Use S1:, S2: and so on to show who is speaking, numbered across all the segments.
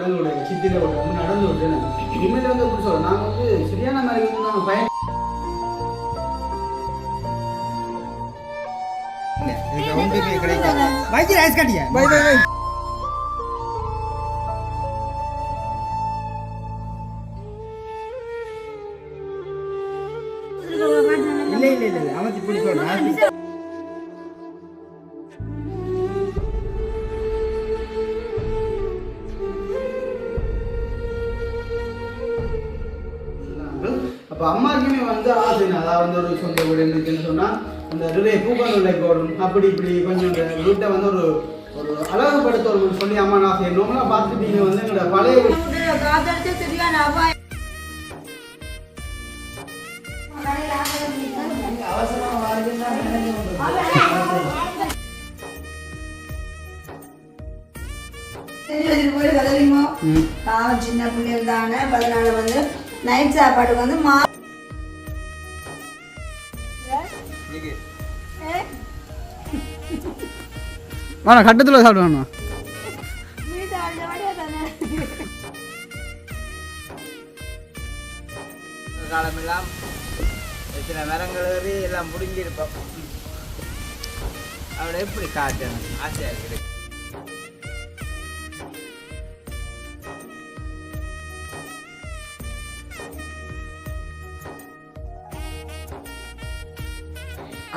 S1: எங்களுடைய சித்திரை ஓட்டு வந்து நடந்து விட்டு உண்மையில வந்து எப்படி சொல்றோம், நாங்கள் வந்து சரியான மாதிரி வந்து நாங்கள் பயன் இல்லை அவன் இப்படி சொல்றான். அப்போ அம்மாக்குமே வந்து ஆசை, அதாவது வந்து ஒரு சொந்த வீடு இருந்துச்சுன்னு சொன்னால் அந்த ரிலே பூக்கால் விலை போடும், அப்படி இப்படி கொஞ்சம் இந்த வீட்டை வந்து ஒரு ஒரு அழகுபடுத்தணும்னு சொல்லி அம்மா ஆசை. நோம்பலாம் பார்த்துட்டீங்க வந்து எங்களோட பழைய
S2: சின்ன பிள்ளைகள் தானே, அதனால வந்து நைட் சாப்பாடு வந்து
S1: கட்டத்தில் சாப்பிடுவாங்க.
S3: காலமெல்லாம் எத்தனை மரங்கள் எல்லாம் முடிஞ்சிருப்போம். அவளை எப்படி காட்டணும் ஆசையாக இருக்கு.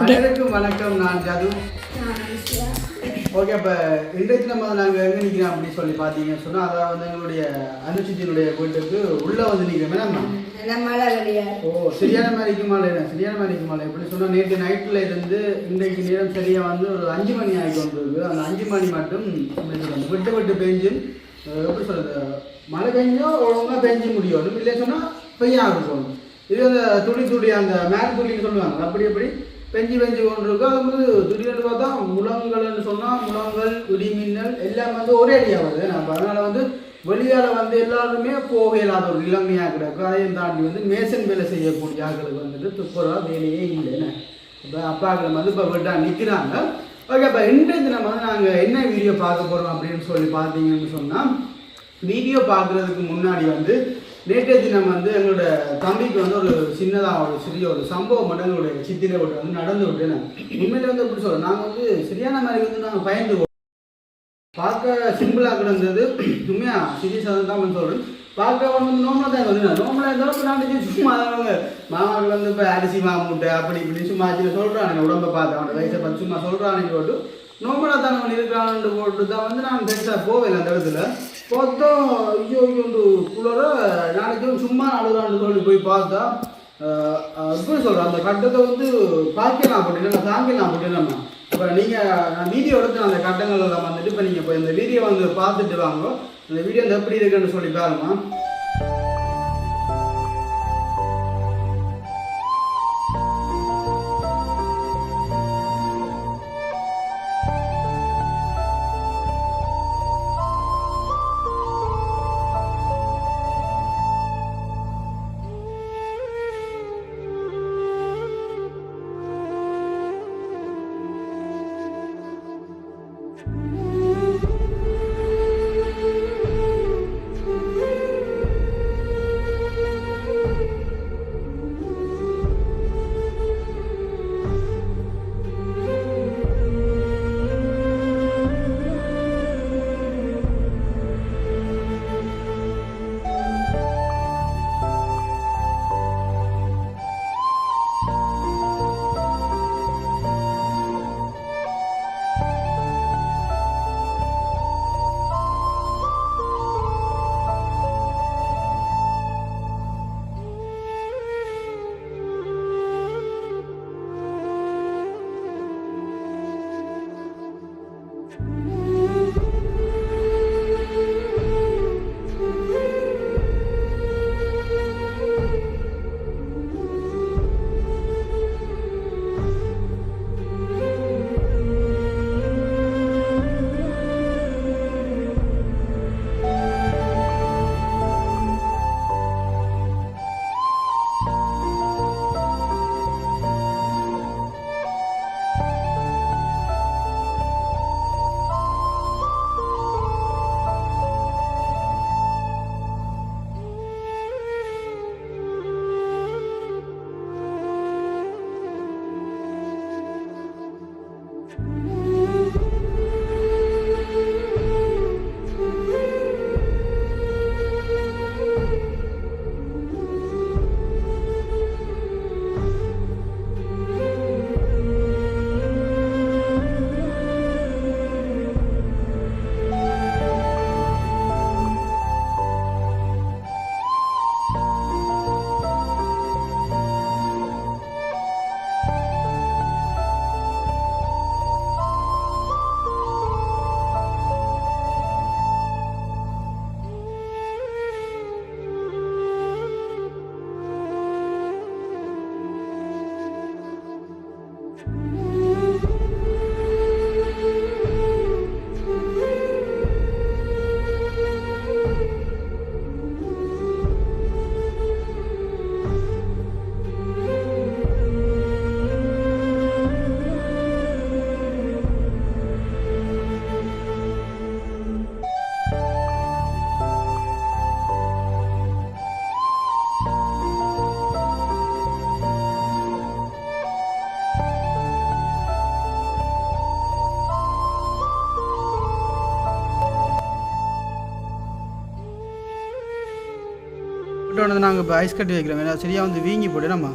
S1: அனைவருக்கும் வணக்கம், நான் ஜது. ஓகே, அப்போ இன்றைக்கு நம்ம நாங்கள் எங்கே நிற்கிறோம் அப்படின்னு சொல்லி பார்த்தீங்கன்னு சொன்னால், அதாவது வந்து எங்களுடைய அனுச்சித்தினுடைய வீட்டுக்கு உள்ளே வந்து நிற்கிறோம். ஓ, சரியான மாதிரிக்கு மாலை சரியான மாதிரிக்கு மாலை எப்படி சொன்னால், நேற்று நைட்டில் இருந்து இன்றைக்கு நேரம் சரியாக வந்து ஒரு 5 மணி ஆகிட்டு வந்துருக்கு. அந்த 5 மணி மட்டும் எப்படி சொல்லுங்கள், விட்டு விட்டு பெஞ்சும் எப்படி சொல்கிறது, மழை பெஞ்சோ ஒழுங்காக பெஞ்சு முடியும், இல்லை சொன்னால் பெய்யாக இருக்கும். இது அந்த துளி துளி அந்த மேல் துளின்னு சொல்லுவாங்க, அப்படி எப்படி பெஞ்சு கொண்டு இருக்கும். அது வந்து திடீர்னு பார்த்தா முழங்கள்னு சொன்னால் முழங்கல், இடிமின்னல் எல்லாம் வந்து ஒரே அடியாக வருது. நம்ம அதனால் வந்து வெளியால் வந்து எல்லாருமே போக இல்லாத ஒரு நிலைமையாக கிடக்கும். அதையும் தாண்டி வந்து மேசன் வேலை செய்யக்கூடிய ஆட்களுக்கு வந்துட்டு துப்புரவாக வேலையே இல்லைன்னு இப்போ அப்பாக்கள் வந்து இப்போ விட்டா நிற்கிறாங்க. ஓகே, இப்போ இன்றைக்கு நம்ம வந்து நாங்கள் என்ன வீடியோ பார்க்க போகிறோம் அப்படின்னு சொல்லி பார்த்தீங்கன்னு சொன்னால், வீடியோ பார்க்குறதுக்கு முன்னாடி வந்து நேற்றைய தினம் வந்து எங்களோட தம்பிக்கு வந்து ஒரு சின்னதாக ஒரு சிறிய ஒரு சம்பவம் மட்டும் எங்களுடைய சித்திரை ஓட்டு வந்து நடந்து விட்டு உண்மையில வந்து எப்படி சொல்கிறோம், நாங்கள் வந்து சரியான மாதிரி வந்து நாங்கள் பயந்து பார்க்க சிம்பிளாக கிடந்தது. உண்மையாக சீரியஸாக தான் சொல்கிறேன். பார்க்க வந்து நோம்பலாக தான் வந்து நோம்பலாக இருந்தாலும் நான் சும்மா அவங்க மாமாக்கள் வந்து இப்போ அரிசி மாமூட்டை அப்படி இப்படின்னு சும்மா ஆச்சு சொல்கிறான், உடம்பை பார்த்து அவனோட வயசை பார்த்து சும்மா சொல்கிறான்னு போட்டு நோம்பலாக தான் அவன் இருக்கிறான்னு போட்டு தான் வந்து நான் பெருசாக போவேன். அந்த இடத்துல பார்த்தோம், ஐயோ ஐயோண்டு குளிர நாளைக்கும் சும்மா அழுகிறான்னு சொல்லி போய் பார்த்தா எப்படி சொல்கிறேன், அந்த கட்டத்தை வந்து பார்க்கலாம் அப்படின்னு நான் தாங்கலாம் அப்படின்னு நம்ம இப்போ நீங்கள் நான் வீடியோ எடுத்து அந்த கட்டங்களில் வந்துட்டு இப்போ நீங்கள் இப்போ இந்த வீடியோ வந்து பார்த்துட்டு வாங்க. இந்த வீடியோ வந்து எப்படி இருக்குன்னு சொல்லி பாருமா. போட்டோன்னு நாங்கள் இப்போ ஐஸ் கட்டி வைக்கிறோம். ஏன்னா சரியாக வந்து வீங்கி போட்டு நம்ம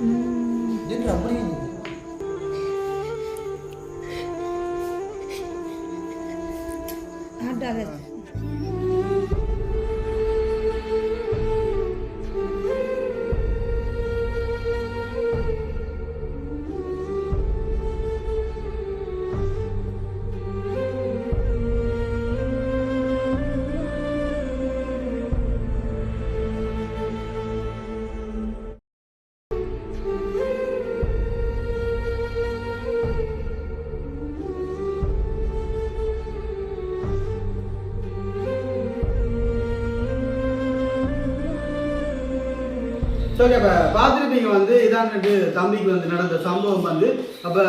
S1: சரி. அப்போ பார்த்துருப்பீங்க வந்து இதான் தம்பிக்கு வந்து நடந்த சம்பவம் வந்து அப்போ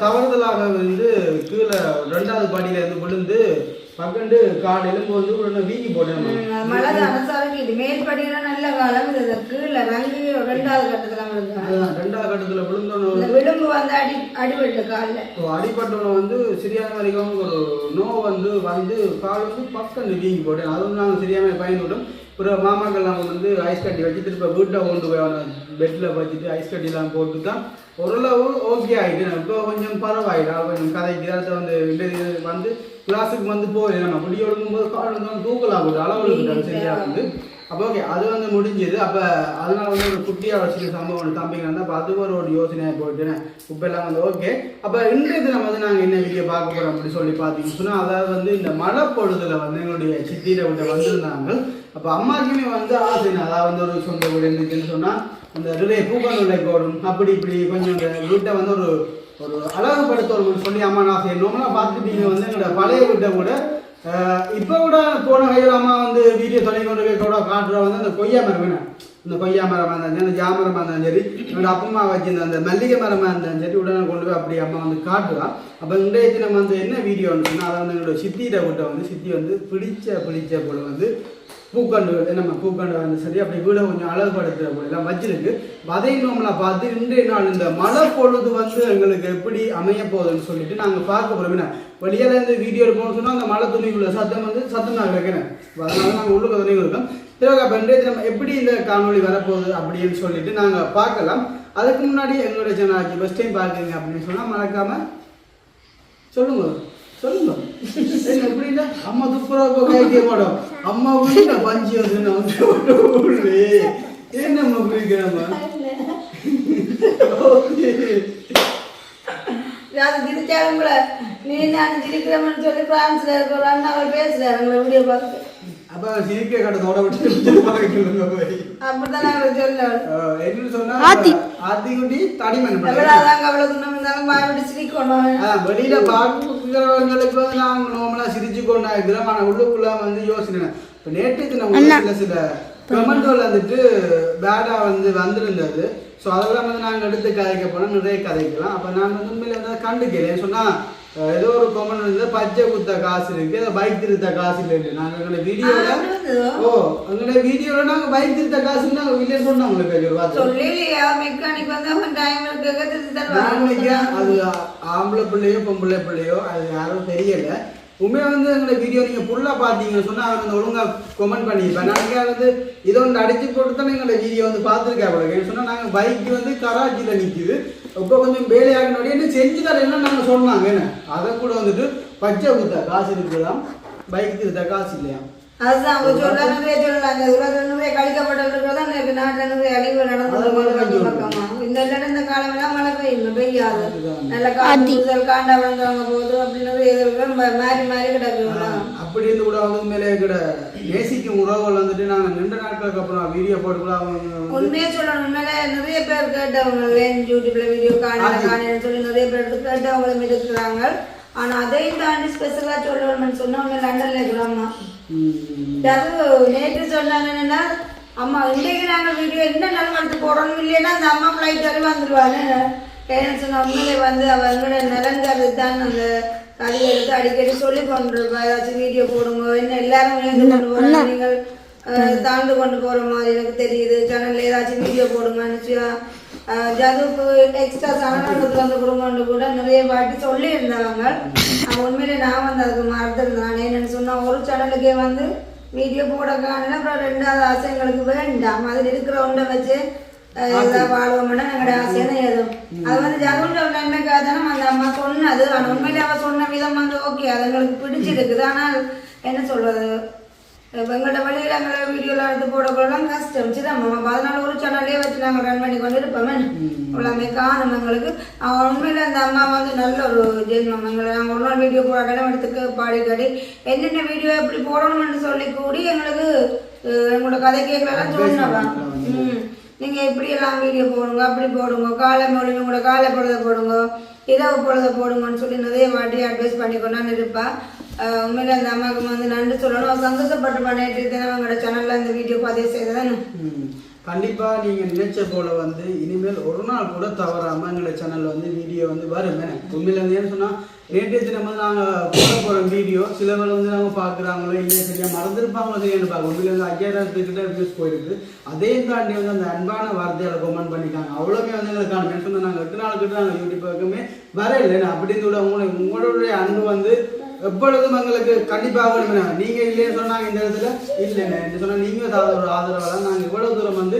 S1: தவறுதலாக வந்து கீழே 2வது படியிலேருந்து விழுந்து பக்கண்டு கால் எலும்பு வந்து உடனே வீங்கி போட்டேன்.
S2: மழை தான் மேல் படியெல்லாம் நல்ல காலம் கீழே ரங்கு 2வது
S1: கட்டத்தில் விழுந்தோன்னு
S2: விழும்பு வந்து அடிபட்டு காலில்
S1: அடிபட்டவனை வந்து சரியான வரைக்கும் ஒரு நோய் வந்து கால் வந்து பக்கண்டு வீங்கி போட்டேன். அது வந்து நாங்கள் சரியான பயன்படும். ஒரு மாமாக்கெல்லாம் வந்து ஐஸ் கட்டி வச்சு திருப்ப வீட்டை கொண்டு போய் அவனை பெட்டில் வச்சுட்டு ஐஸ் கட்டிலாம் போட்டு தான் ஓரளவு ஓகே ஆகிட்டு. இப்போ கொஞ்சம் பரவாயில்லை. கொஞ்சம் கதைக்கு அதை வந்து கிளாஸுக்கு வந்து போய் நம்ம பிடி ஒழுங்கும்போது கால் வந்து தூக்கலாம் போட்டு அளவு சரியாக வந்து அப்போ ஓகே அது வந்து முடிஞ்சது. அப்போ அதனால வந்து ஒரு குட்டியாக வச்சுட்டு சம்பவம் தம்பிங்க இருந்தால் அப்போ அது ஒரு யோசனையாக போயிட்டுன்னு இப்போ எல்லாம் வந்து ஓகே. அப்போ இன்றைய தினம் வந்து நாங்கள் என்ன வீடியோ பார்க்க போகிறோம் அப்படின்னு சொல்லி பார்த்தீங்கன்னு சொன்னால் அதாவது வந்து இந்த மழை பொழுதுல வந்து எங்களுடைய சித்திரை விட்ட வந்திருந்தாங்க. அப்போ அம்மாக்குமே வந்து ஆசை அதாவது வந்து ஒரு சொந்த வீடு இருந்துச்சுன்னு சொன்னால் அந்த நிறைய பூக்கள் போடும் அப்படி இப்படி கொஞ்சம் இந்த வீட்டை வந்து ஒரு அழகுபடுத்தணும்னு சொல்லி அம்மா நான் ஆசை. நோம்பலாம் பார்த்துட்டீங்க வந்து எங்களோட பழைய வீட்டை கூட இப்போ கூட போன கையில் அம்மா வந்து வீடியோ தொலை கொண்டு போய் கூட காட்டுற வந்து அந்த கொய்யா மரம் வேணும். இந்த கொய்யா மரமாக இருந்தாலும் சரி, அந்த ஜாமரமாக இருந்தாலும் சரி, என்னோட அப்பா வச்சிருந்த அந்த மல்லிகை மரமாக இருந்தாலும் சரி உடனே கொண்டு போய் அப்படி அம்மா வந்து காட்டுறான். அப்போ இன்றைய நம்ம வந்து என்ன வீடியோன்னு சொன்னால் அதை வந்து என்னோட சித்தியிட விட்ட வந்து சித்தி வந்து பிடிச்ச போல வந்து பூக்கண்டு நம்ம பூக்கண்டு வந்து சரி அப்படி வீடை கொஞ்சம் அழகுபடுத்துகிற போல எல்லாம் வச்சிருக்கு. அதை நம்மளை பார்த்து இன்றைய நாள் இந்த மழை பொழுது வந்து எங்களுக்கு எப்படி அமைய போகுதுன்னு சொல்லிட்டு நாங்கள் பார்க்க போகிறோம். வெளியில இருந்து வீடியோ எடுப்போம்னு சொன்னால் அந்த மழை துணிக்குள்ள சத்தம் வந்து சத்தம் நான் கிடக்கிறேன். அதனால நாங்கள் உள்ளுக்கு துணிகள் இருக்கோம். பிறகு அப்போ இன்றைய நம்ம எப்படி இந்த காணொலி வரப்போகுது அப்படின்னு சொல்லிட்டு நாங்கள் பார்க்கலாம். அதுக்கு முன்னாடி எங்களுடைய சேனல் ஃபர்ஸ்ட் டைம் பார்க்குறீங்க அப்படின்னு சொன்னால் மறக்காமல் சொல்லுங்க எப்படின்னா அம்மா துப்புரவு கைக்க மாட்டோம். அம்மா வீட்டுல பஞ்சு வந்து என்னம்மா பிடிக்கிறம்மா
S2: திரிச்சாலும் கூட நீ நான் திரிக்கிறோம்னு சொல்லி பிரான்ஸ்ல இருக்கிறான்னு அவர் பேசுறாரு உங்களை வீடியோ பார்த்து.
S1: அப்ப சிரிக்க கடத்தோட விட்டு
S2: அப்படித்தான் நாங்கள் சொல்லுவோம்.
S1: என்ன சொன்னா ஆத்திக்குட்டி தடிமன்
S2: அவ்வளவு சிரிக்கணும்.
S1: வெளியில பார்க்கிறவங்களுக்கு வந்து நாங்கள் நோமலா சிரிச்சு கொண்டா இருக்கிறோம். ஆனா உள்ளுக்குள்ள வந்து யோசனை இப்ப நேற்று சில கமெண்ட்கள் வந்துட்டு பேடா வந்திருந்தது. ஸோ அதெல்லாம் வந்து நாங்கள் எடுத்து கதைக்க போனால் நிறைய கதைக்கலாம். அப்போ நான் வந்து உண்மையில வந்து கண்டுக்கிறேன் சொன்னால் ஏதோ ஒரு கமெண்ட் வந்து பச்சை குத்த காசு இருக்கு, அதை பைக் திருத்த காசு இல்லை. நாங்கள் எங்களுடைய வீடியோவில் நாங்கள் பைக் திருத்த காசுன்னு நாங்கள் இல்லைன்னு சொன்னோம். உங்களுக்கு அது ஆம்பளை பிள்ளையோ பொம்பளை பிள்ளையோ அது யாரும் தெரியலை. உண்மையாக வந்து எங்களை வீடியோ நீங்கள் ஃபுல்லாக பார்த்தீங்கன்னு சொன்னால் அவர் வந்து ஒழுங்காக கமெண்ட் பண்ணியிருப்பேன். நாங்கள் வந்து இதை வந்து அடித்து போட்டு தான் எங்களை வீடியோ வந்து பார்த்துருக்கேன். அவ்வளோ சொன்னால் நாங்கள் பைக்கு வந்து கராச்சியில் நிற்கிது, இப்போ கொஞ்சம் வேலையாகினோட என்ன செஞ்சு தரேன்னா நாங்கள் சொன்னாங்க. என்ன அதை கூட வந்துட்டு பச்சை குத்த காசு இருக்குதான், பைக் திருத்த காசு இல்லையா?
S2: அதுதான் அவங்க சொல்லாமே சொல்லலாங்க. உலகமே கழிக்கப்பட்டிருக்கிறதா எனக்கு நாட்டில் அழிவு நடந்தது. இந்த இந்த காலமெல்லாம் மழை பெய்யாது நல்ல காற்று காண்டா வளர்ந்தவங்க போது அப்படின்னு மாறி கிடக்குங்களா.
S1: அப்படி இருந்து கூட அவங்க மேலே கூட நேசிக்கும் உறவுகள் வந்துட்டு நாங்கள் 2 நாட்களுக்கு அப்புறம் வீடியோ போட்டு கூட அவங்க
S2: உண்மையே சொல்லணும். உண்மையில நிறைய பேர் கேட்டவங்க யூடியூப்ல வீடியோ காணேன்னு சொல்லி நிறைய பேர் எடுத்து கேட்டவங்களும் இருக்கிறாங்க. ஆனா அதையும் தாண்டி ஸ்பெஷலா சொல்லணும்னு சொன்னா அவங்க லண்டன்ல இருக்கிறாங்க. நேற்று சொன்னாங்க என்னன்னா அம்மா இன்றைக்கு நாங்கள் வீடியோ என்ன நிலமடுத்து போடணும் இல்லைன்னா அந்த அம்மா ஃப்ளைட் வரை வந்துடுவாங்க. ஏன்னு சொன்ன உண்மையிலே வந்து அவங்களோட நிலங்கிறது தான் அந்த கதையை எடுத்து அடிக்கடி சொல்லி கொண்டிருப்பா. ஏதாச்சும் வீடியோ போடுங்க, என்ன எல்லாரும் எழுந்து கொண்டு போகிறாங்க, நீங்கள் தாழ்ந்து கொண்டு போகிற மாதிரி எனக்கு தெரியுது, சேனலில் ஏதாச்சும் வீடியோ போடுங்கன்னு ஜதுக்கு எக்ஸ்ட்ரா சனநலத்தில் வந்து குடும்பம்னு கூட நிறைய வாட்டி சொல்லியிருந்தாங்க. உண்மையிலே நான் வந்து அதுக்கு மறந்துருந்தேன். நான் என்னென்னு சொன்னால் ஒரு சேனலுக்கே வந்து வீடியோ போட காணல. அப்புறம் 2வது ஆசை எங்களுக்கு வேண்டாம், அதில் இருக்கிற ஒன்றை வச்சு வாழ்வோம்னா எங்களோட ஆசையான ஏதும் அது வந்து ஜதுண்ட நன்மைக்காக தானே அந்த அம்மா சொன்னது. ஆனால் உண்மையிலே அவள் சொன்ன விதம் வந்து ஓகே, அது எங்களுக்கு பிடிச்சிருக்குது. ஆனால் என்ன சொல்றது, எங்கள்கிட்ட வழியில் எங்களை வீடியோவில் எடுத்து போடக்கூடலாம் கஷ்டம். சரி நம்ம அதனால ஒரு சேனல்லே வச்சு நாங்கள் ரன் பண்ணி கொண்டு இருப்போமே, எல்லாமே காணும் எங்களுக்கு. அவன் உண்மையில அந்த அம்மா வந்து நல்ல ஒரு ஜென்மம். எங்களை நாங்கள் ஒரு நாள் வீடியோ போட இடத்துக்கு பாடிக்கடி என்னென்ன வீடியோ எப்படி போடணும்னு சொல்லி கூடி எங்களுக்கு எங்களோட கதை கேட்கலாம் சொன்னவன். நீங்கள் இப்படி எல்லாம் வீடியோ போடுங்க, அப்படி போடுங்க, காலை மொழி கூட காலை பொழுத போடுங்க, இரவு பொழுத போடுங்கன்னு சொல்லி நிறைய வாட்டி அட்வைஸ் பண்ணி கொண்டாந்து இருப்பா. உண்மையில அந்த அம்மாவுக்கு வந்து நன்றி சொல்லணும். சந்தோஷப்பட்டு பண்ணிட்டு அவங்களோட சேனல்ல இந்த வீடியோ பதிவு செய்ததானே.
S1: கண்டிப்பா நீங்க நினைச்ச போல வந்து இனிமேல் ஒரு நாள் கூட தவறாம எங்களோட சேனல்ல வந்து வீடியோ வந்து வரும். உண்மையில வந்து ஏன்னு சொன்னா நேற்றைய தினம் வந்து நாங்கள் போட போகிற வீடியோ சில பேர் வந்து நாங்கள் பார்க்குறாங்களோ இல்லை சரியாக மறந்துருப்பாங்களோ சரியானு பார்க்க உண்மையில வந்து 5000 வியூஸ் போயிருக்கு. அதே தாண்டி வந்து அந்த அன்பான வார்த்தையால் கமெண்ட் பண்ணிட்டாங்க. அவ்வளோமே வந்து எங்களுக்கு காணும் சொன்னால் நாங்கள் 8 நாள் கிட்ட நாங்கள் யூடியூப் பக்கமே வரல அப்படின்னு கூட உங்களுடைய அன்பு வந்து எப்பொழுதும் எங்களுக்கு கண்டிப்பாக வேணும். நீங்கள் இல்லைன்னு சொன்னாங்க இந்த இடத்துல இல்லைண்ணே என்று சொன்னால் நீங்கள் ஏதாவது ஒரு ஆதரவாக நாங்கள் இவ்வளோ தூரம் வந்து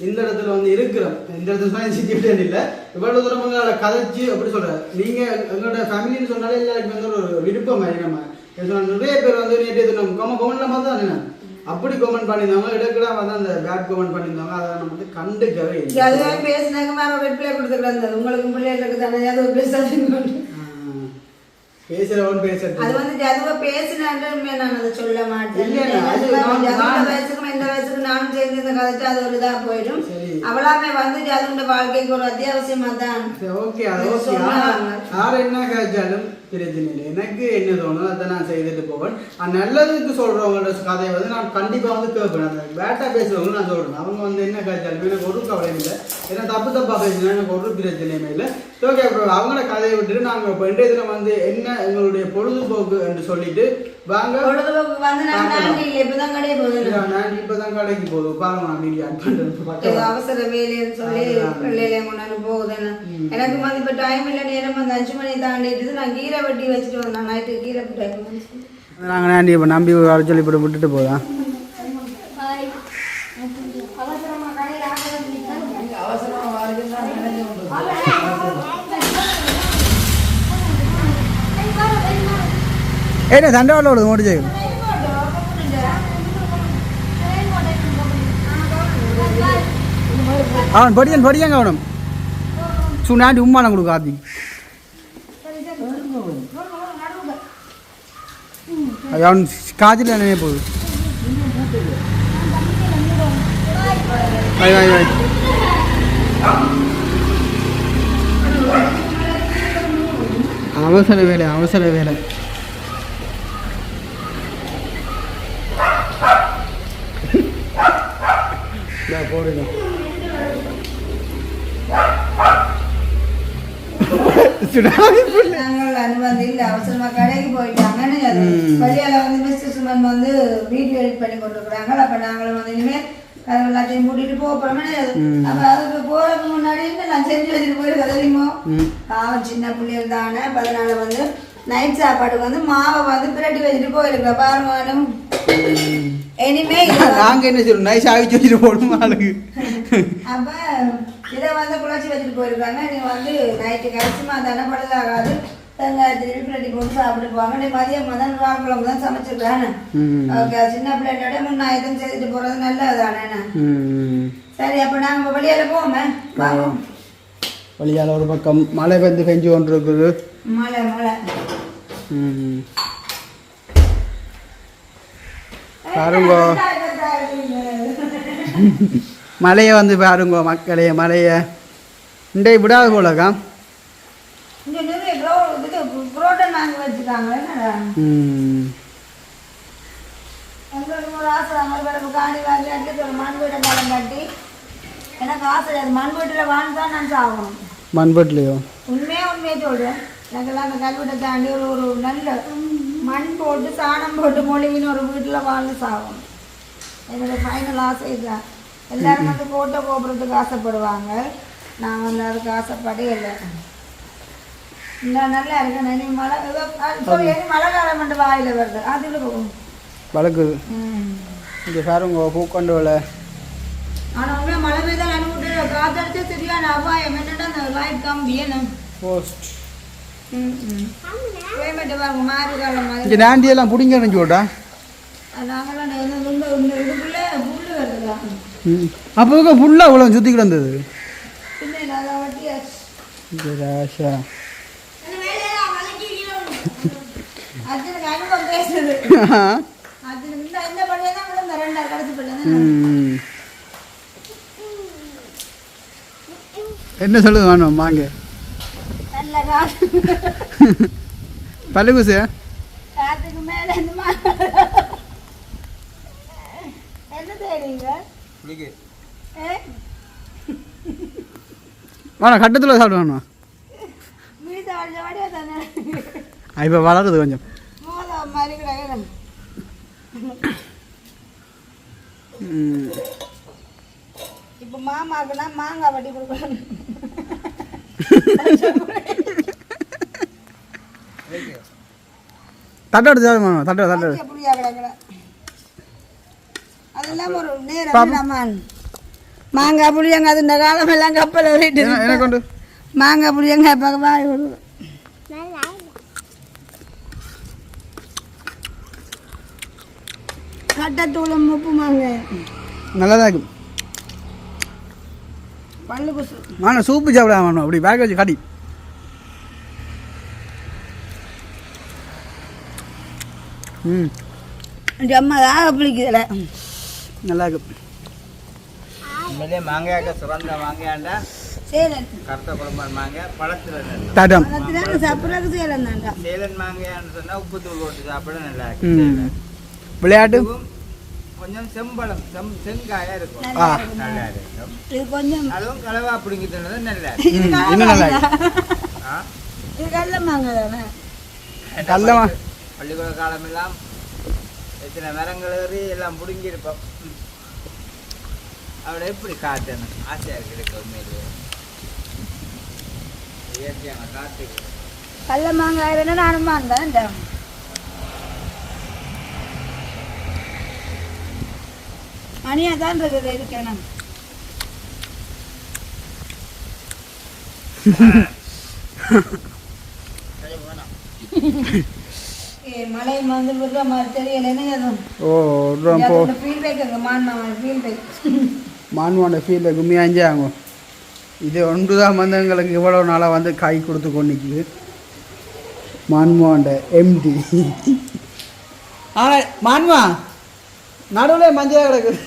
S1: இந்த இடத்துல வந்து இருக்கிறோம். இந்த இடத்துல சொன்னால் சிக்கிட்டேன்னு இல்லை, இவ்வளோ தூரம் எங்களோட கதைச்சு அப்படி சொல்கிறேன். நீங்கள் எங்களோட ஃபேமிலின்னு சொன்னாலே எல்லாருக்கும் வந்து ஒரு விருப்பம் மாதிரி நம்ம சொன்னால் நிறைய பேர் வந்து நேற்று நம்ம கமெண்ட்ல மாதிரி தான் என்ன அப்படி கமெண்ட் பண்ணியிருந்தவங்க இடக்கிட வந்து அந்த பேட் கமெண்ட் பண்ணியிருந்தவங்க அதை நம்ம வந்து கண்டுக்கவே இல்லை.
S2: அதுவே பேசினாங்க மேலே ரிப்ளை கொடுத்துக்கிறாங்க. உங்களுக்கு பிள்ளைகளுக்கு தானே அது பேசாதீங்க
S1: பேசுறவன் பேசுறது
S2: அது வந்து ஜதுவ பேசினாங்க. நான் அதை சொல்ல மாட்டேன். வயசுக்கும் இந்த வயசுக்கு நானும் சேர்ந்து இந்த கதைச்சு அது ஒரு இதா போயிடும். அவளாமே வந்து ஜதுண்ட வாழ்க்கைக்கு ஒரு அத்தியாவசியமா தான்.
S1: ஓகே அது ஓகே. யார் என்ன கதைச்சாலும் பிரச்சனை இல்லை. எனக்கு என்ன தோணும் அதை நான் செய்துட்டு போவேன். நல்லதுக்கு சொல்றவங்களோட கதையை வந்து நான் கண்டிப்பா வந்து கேட்பேன். அந்த பேட்டா பேசுறவங்க நான் சொல்றேன். அவங்க வந்து என்ன கதைச்சாலும் எனக்கு ஒரு கவலையும் இல்லை. ஏன்னா தப்பா பேசினா எனக்கு ஒரு பிரச்சனையுமே இல்லை. ஓகே அப்புறம் அவங்களோட கதையை விட்டுட்டு நாங்கள் இப்போ இன்றைய தினம் வந்து என்ன எங்களுடைய பொழுதுபோக்கு என்று சொல்லிட்டு வாங்க.
S2: பொழுதுபோக்கு வந்து இப்பதான்
S1: கடைக்கு போதும் பாருங்க. நான் மீடியா
S2: அவசர வேலைன்னு சொல்லி பிள்ளையில கொண்டாந்து போகுதுன்னு எனக்கு வந்து இப்போ டைம் இல்லை. நேரம் வந்து 5 மணி தாண்டிட்டு நான் கீரை வெட்டி வச்சுட்டு வந்தேன். நைட்டு கீரை
S1: நாங்கள் நாண்டி இப்போ நம்பி வர சொல்லி இப்போ விட்டுட்டு போதான். ஏன்னா தண்டவாளம் உள்ளது ஓடி செய்யும் அவன் படியாங்க அவனும் சுனாண்டி உம்மானம் கொடுக்க ஆத்தி அவன் காய்ச்சல் நினைவே போகுது. அவசர வேலை போடுங்க.
S2: அனுமதி இல்லை, அவசரமா கடைக்கு போயிட்டாங்க. வழியால வந்து மிஸ்டர் சுமன் வந்து வீடியோ எடிட் பண்ணி கொண்டிருக்கிறாங்க. அப்ப நாங்களும் வந்து இனிமேல் எல்லாத்தையும் கூட்டிட்டு போறோமே. அப்ப அதுக்கு போறதுக்கு முன்னாடி நான் செஞ்சு வச்சுட்டு போயிருக்கு தெரியுமோ. பாவம் சின்ன பிள்ளைகள் தானே. அதனால வந்து நைட் சாப்பாடு வந்து மாவை வந்து பிரட்டி வச்சுட்டு போயிருக்க பாருங்க. இனிமே
S1: நாங்க என்ன செய்யணும் நைஸ் ஆகிச்சு வச்சுட்டு போடணும் ஆளுக்கு.
S2: அப்ப இதை வந்து குழச்சி வச்சுட்டு போயிருக்காங்க. நீ வந்து நைட்டு கரைச்சுமா தானே பழுதாகாது. தேங்காய் பிரட்டி போட்டு சாப்பிட்டு போவாங்க. நீ மதியம் தான் வாக்குழம்பு தான் சமைச்சிருக்கானே. ஓகே சின்ன பிள்ளையோட முன்னாயத்தம் செய்துட்டு போறது நல்லதானே. சரி அப்ப நாங்க வெளியால போவோமே.
S1: வெளியால ஒரு பக்கம் மழை வந்து பெஞ்சு கொண்டு இருக்குது.
S2: மழை
S1: பாருங்க மழையை வந்து பாருங்க மக்களே. மழையை இண்டை விடாது போலக்கா. மண்பட்டிலையோ
S2: உண்மையா சொல்றேன். எனக்கெல்லாம் அந்த கல்வீட்டை தாண்டி ஒரு நல்ல மண் போட்டு சாணம் போட்டு மொழிவின்னு ஒரு வீட்டில் வாழ்ந்து சாகணும். என்னோட ஃபைனல் ஆசை இதுதான். எல்லாரும் வந்து போட்டோ கோபுரத்துக்கு ஆசைப்படுவாங்க. நான் வந்து அதுக்கு ஆசைப்படே இல்லை. இன்னும் நல்லா இருக்கேன். மழை மழை காலம் மட்டும் வாயில் வருது. அதில் போகும்
S1: வளர்க்குது இது பாருங்க பூக்கொண்டு வலை.
S2: ஆனால் உண்மையாக மழை பெய்தால் அனுப்பிட்டு காத்தடிச்சா சரியான அபாயம் என்னடா அந்த லைட் கம்பி என்ன
S1: போஸ்ட்
S2: கிளைமேட்டு பாருங்க மாறி காலம் மாதிரி.
S1: இங்கே நாண்டியெல்லாம் பிடிங்க நினச்சி விட்டா
S2: நாங்களாம் இதுக்குள்ளே புல்லு வருதுதா.
S1: அப்போ ஃபுல்லாக இவ்வளோ சுற்றி கிடந்தது.
S2: பின்ன அதை வட்டியாச்சு
S1: ராஷா
S2: அதுக்கு அனுபவம் பேசுது. அதுக்கு இந்த பள்ளியை தான் இந்த 2 கடைசி பள்ளி
S1: என்ன சொல்லுது வேணும் வாங்க
S2: நல்ல காசு
S1: பல்லுகுசு
S2: காத்துக்கு மேலே என்ன தேடிங்க
S1: வேணா கட்டத்தில் சாப்பிடுவாண்ணா
S2: மீத வழிய வழியா தானே
S1: இப்போ வளருது கொஞ்சம்
S2: மோதம் மாதிரி கிடையாது. இப்போ மாமாக்குன்னா மாங்காய் வட்டி கொடுக்கணும்.
S1: தட்டோடு சாப்பிடுவாங்க தட்டோடு
S2: புளியா கிடக்குற அதெல்லாம் ஒரு நேரம் மாங்காய் புளியங்க அது இந்த காலம் எல்லாம் கப்பல் வரைட்டு
S1: எனக்கு கொண்டு
S2: மாங்காய் புளியங்க இப்போ வாய் விடுவோம். கட்டத்தூளும் உப்பு மாங்காய்
S1: நல்லா தான் இருக்கும்.
S2: பல்லு குசு
S1: ஆனால் சூப்பு சாப்பிட வேணும் அப்படி பேக் வச்சு கடி.
S2: அம்மா தான் பிடிக்குதுல
S1: நல்லா இருக்கும்.
S3: உண்மையிலே மாங்காய்க்கு சுரந்த மாங்காய்ண்டா
S2: சேலன்
S3: கருத்த குழம்பான் மாங்காய் பழத்தில்
S1: டாட்டம்
S2: சாப்பிட்றதுக்கு சேலன் தான்டா.
S3: சேலன் மாங்காய்ன்னு சொன்னால் உப்பு தூள் போட்டு சாப்பிட நல்லா இருக்கும்.
S1: விளையாட்டு
S3: கொஞ்சம் செம்பழம் செங்காயா இருக்கும் நல்லா இருக்கும்.
S2: இது கொஞ்சம்
S3: அதுவும் கலவா பிடிங்கி தின்னது நல்லா
S1: இன்னும் நல்லா இருக்கும்.
S2: இது கடல மாங்காய் தானே
S1: நல்லவா
S3: பள்ளிக்கூட காலம் எல்லாம் எத்தனை மரங்கள் ஏறி எல்லாம் பிடுங்கியிருப்போம். அவளை எப்படி காட்டணும் ஆசையாக இருக்கு உண்மையிலேயே இயற்கையான காட்டுக்கு
S2: கடல மாங்காய் வேணும் நானும் வாங்க மணியா தான் இருக்குது இருக்கணும். மழை வந்து விடுற மாதிரி தெரியல.
S1: ஓ
S2: ஃபீல் பேக்குங்க மான்மாவோட ஃபீல் பேக்
S1: மான்வாண்ட ஃபீல்டில் கும்மியாஞ்சே ஆகும். இது ஒன்று தான் வந்து எங்களுக்கு இவ்வளோ நாளாக வந்து காய் கொடுத்து கொண்டிக்குது. மான்வாண்ட எம்டி ஆனால் மான்வா நடுவில் மஞ்சள் கிடக்குது.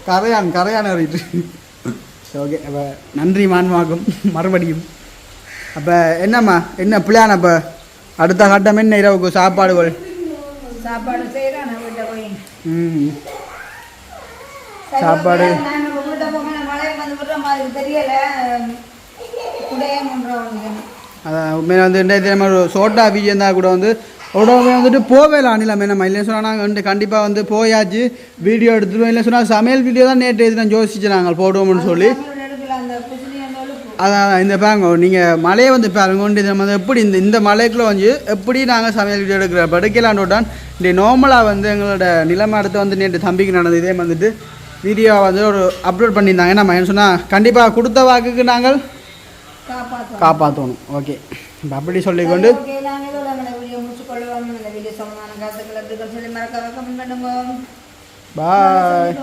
S1: கரையான் அறிட்டு. ஓகே அப்போ நன்றி மான்வாக்கும் மறுபடியும். அப்போ என்னம்மா என்ன பிள்ளையான அப்போ அடுத்த கட்டம் என்ன இரவுக்கு சாப்பாடுகள்
S2: சாப்பாடு செய்கிறேன் வீட்டை போய்
S1: சாப்பாடு
S2: மழை வந்து விடுற மாதிரி தெரியல குடையே பண்ணுறோம்.
S1: அதான் உண்மையில வந்து இன்றைய ஒரு சோட்டா வீடியோ இருந்தால் கூட வந்து உடனே வந்துட்டு போவேல அணிலாமே நம்ம இல்லைன்னு சொன்னால் நாங்கள் வந்து கண்டிப்பாக வந்து போயாச்சு வீடியோ எடுத்துருவோம். இல்லை சொன்னால் சமையல் வீடியோ தான் நேற்று எது நான் யோசிச்சு நாங்கள் போடுவோம்னு சொல்லி. அதான் இந்த பாருங்க நீங்கள் மழையை வந்து பாருங்க கொண்டு நம்ம வந்து எப்படி இந்த மலைக்குள்ளே வந்து எப்படி நாங்கள் சமையல் வீடியோ எடுக்கிற படுக்கலான்னு விட்டான். இந்த நார்மலாக வந்து எங்களோட நிலைமை அடுத்து வந்து நேற்று தம்பிக்கு நடந்தது இதே வந்துட்டு வீடியோ வந்து ஒரு அப்லோட் பண்ணியிருந்தாங்க. நம்ம என்ன சொன்னால் கண்டிப்பாக கொடுத்த வாக்குக்கு நாங்கள் காப்பாற்றணும். ஓகே இப்போ அப்படி சொல்லிக்கொண்டு பாய்.